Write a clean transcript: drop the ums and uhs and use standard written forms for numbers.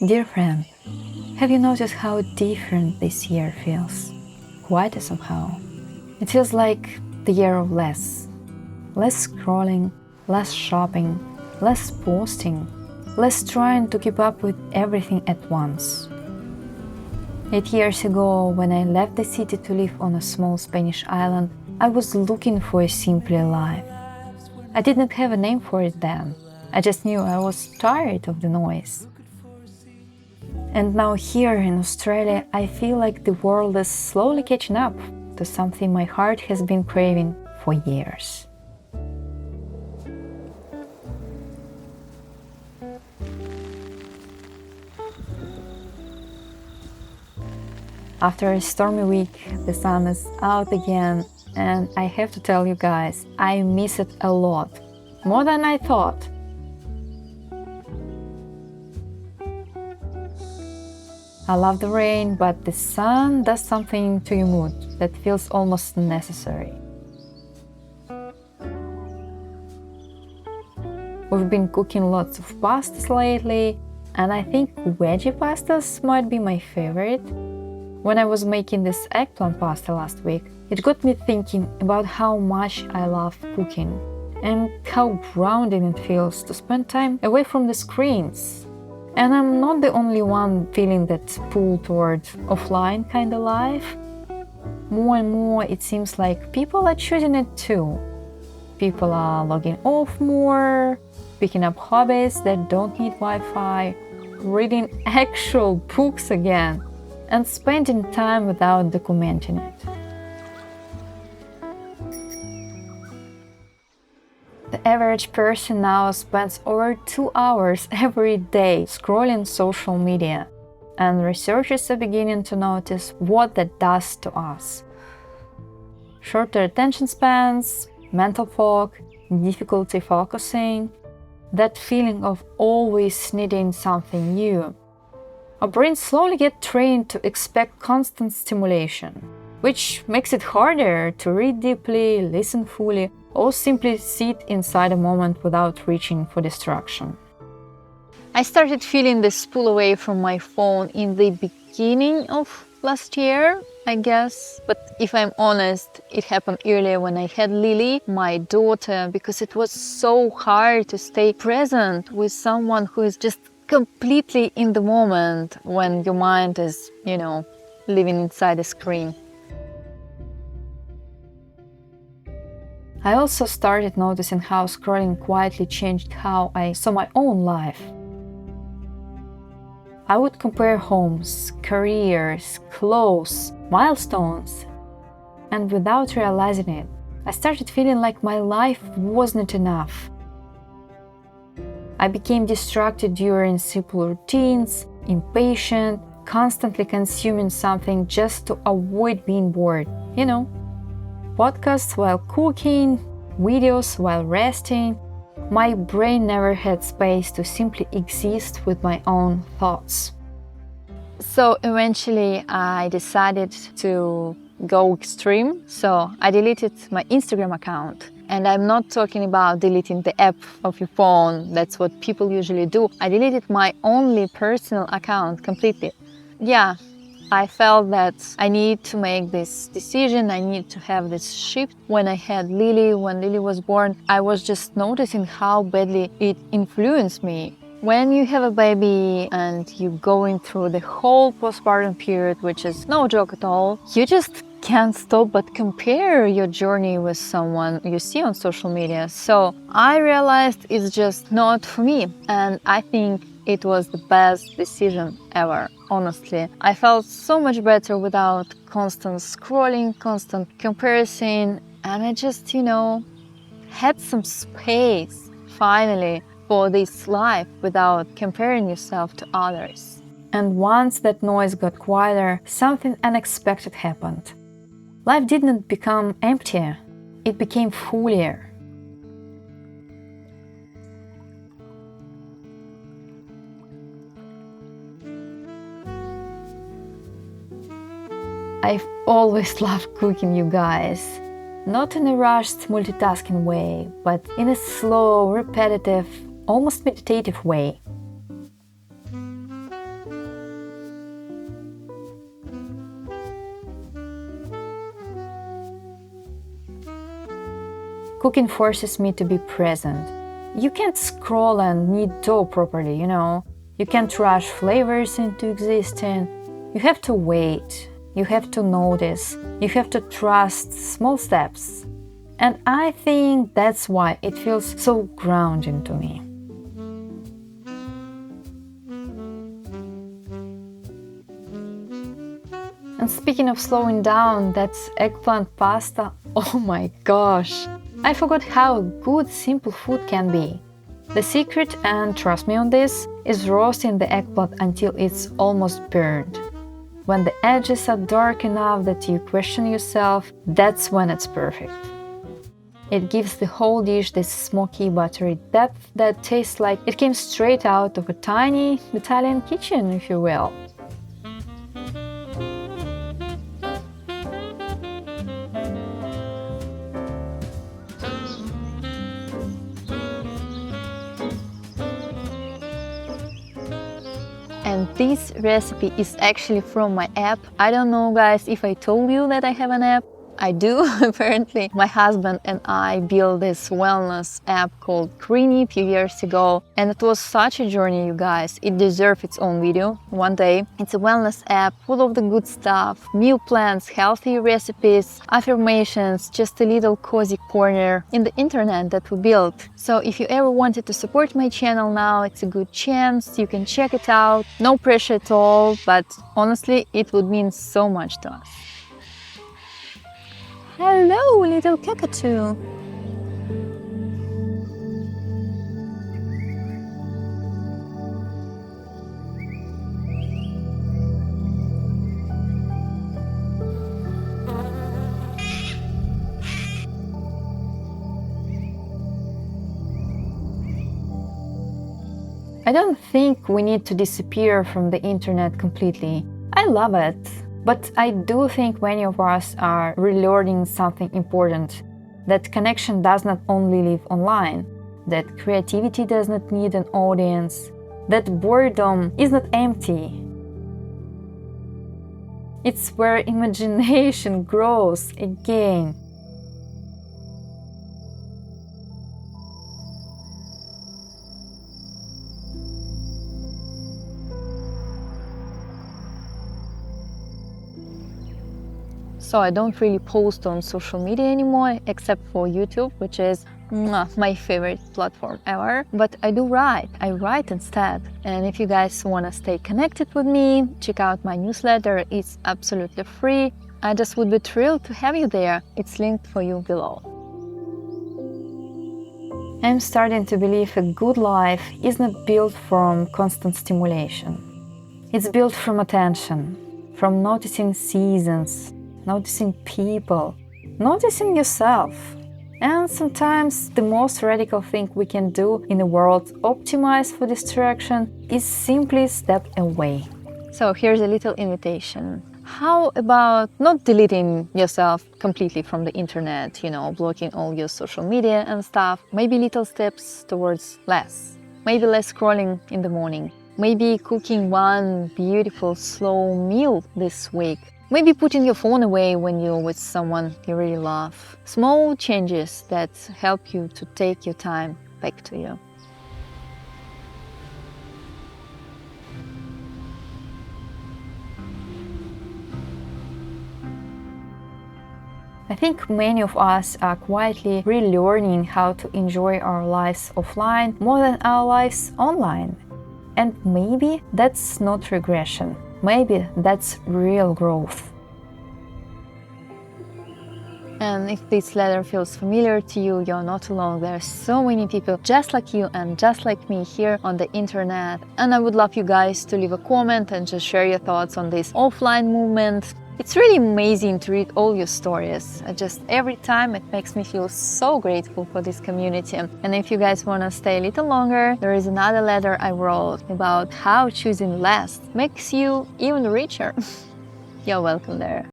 Dear friend, have you noticed how different this year feels? Quieter somehow. It feels like the year of less. Less scrolling, less shopping, less posting, less trying to keep up with everything at once. 8 years ago, when I left the city to live on a small Spanish island, I was looking for a simpler life. I didn't have a name for it then. I just knew I was tired of the noise. And now here in Australia, I feel like the world is slowly catching up to something my heart has been craving for years. After a stormy week, the sun is out again, and I have to tell you guys, I miss it a lot, more than I thought. I love the rain, but the sun does something to your mood that feels almost necessary. We've been cooking lots of pastas lately, and I think veggie pastas might be my favorite. When I was making this eggplant pasta last week, it got me thinking about how much I love cooking and how grounding it feels to spend time away from the screens. And I'm not the only one feeling that pull toward offline kind of life. More and more it seems like people are choosing it too. People are logging off more, picking up hobbies that don't need Wi-Fi, reading actual books again, and spending time without documenting it. The average person now spends over 2 hours every day scrolling social media, and researchers are beginning to notice what that does to us. Shorter attention spans, mental fog, difficulty focusing, that feeling of always needing something new. Our brains slowly get trained to expect constant stimulation, which makes it harder to read deeply, listen fully, or simply sit inside a moment without reaching for distraction. I started feeling this pull away from my phone in the beginning of last year, I guess. But if I'm honest, it happened earlier when I had Lily, my daughter, because it was so hard to stay present with someone who is just completely in the moment when your mind is, living inside a screen. I also started noticing how scrolling quietly changed how I saw my own life. I would compare homes, careers, clothes, milestones, and without realizing it, I started feeling like my life wasn't enough. I became distracted during simple routines, impatient, constantly consuming something just to avoid being bored, Podcasts while cooking, videos while resting. My brain never had space to simply exist with my own thoughts. So eventually I decided to go extreme. So I deleted my Instagram account. And I'm not talking about deleting the app of your phone. That's what people usually do. I deleted my only personal account completely. Yeah. I felt that I need to make this decision, I need to have this shift. When I had Lily, when Lily was born, I was just noticing how badly it influenced me. When you have a baby and you're going through the whole postpartum period, which is no joke at all, you just can't stop but compare your journey with someone you see on social media. So I realized it's just not for me, and I think it was the best decision ever, honestly. I felt so much better without constant scrolling, constant comparison, and I just, had some space, finally, for this life without comparing yourself to others. And once that noise got quieter, something unexpected happened. Life didn't become emptier, it became fuller. I've always loved cooking, you guys. Not in a rushed, multitasking way, but in a slow, repetitive, almost meditative way. Cooking forces me to be present. You can't scroll and knead dough properly, you know. You can't rush flavors into existence. You have to wait. You have to notice. You have to trust small steps. And I think that's why it feels so grounding to me. And speaking of slowing down, that's eggplant pasta. Oh my gosh! I forgot how good simple food can be. The secret, and trust me on this, is roasting the eggplant until it's almost burned. When the edges are dark enough that you question yourself, that's when it's perfect. It gives the whole dish this smoky, buttery depth that tastes like it came straight out of a tiny Italian kitchen, if you will. And this recipe is actually from my app. I don't know, guys, if I told you that I have an app. I do, apparently. My husband and I built this wellness app called Creamy a few years ago, and it was such a journey, you guys. It deserves its own video one day. It's a wellness app full of the good stuff, meal plans, healthy recipes, affirmations, just a little cozy corner in the internet that we built. So if you ever wanted to support my channel now, it's a good chance. You can check it out. No pressure at all, but honestly, it would mean so much to us. Hello, little cockatoo! I don't think we need to disappear from the internet completely. I love it. But I do think many of us are relearning something important, that connection does not only live online, that creativity does not need an audience, that boredom is not empty. It's where imagination grows again. So I don't really post on social media anymore, except for YouTube, which is my favorite platform ever. But I do write. I write instead. And if you guys want to stay connected with me, check out my newsletter. It's absolutely free. I just would be thrilled to have you there. It's linked for you below. I'm starting to believe a good life is not built from constant stimulation. It's built from attention, from noticing seasons, noticing people, noticing yourself. And sometimes the most radical thing we can do in a world optimized for distraction is simply step away. So here's a little invitation. How about not deleting yourself completely from the internet, blocking all your social media and stuff? Maybe little steps towards less. Maybe less scrolling in the morning. Maybe cooking one beautiful slow meal this week. Maybe putting your phone away when you're with someone you really love. Small changes that help you to take your time back to you. I think many of us are quietly relearning how to enjoy our lives offline more than our lives online. And maybe that's not regression. Maybe that's real growth. And if this letter feels familiar to you, you're not alone. There are so many people just like you and just like me here on the internet. And I would love you guys to leave a comment and just share your thoughts on this offline movement. It's really amazing to read all your stories. Every time it makes me feel so grateful for this community. And if you guys want to stay a little longer, there is another letter I wrote about how choosing less makes you even richer. You're welcome there.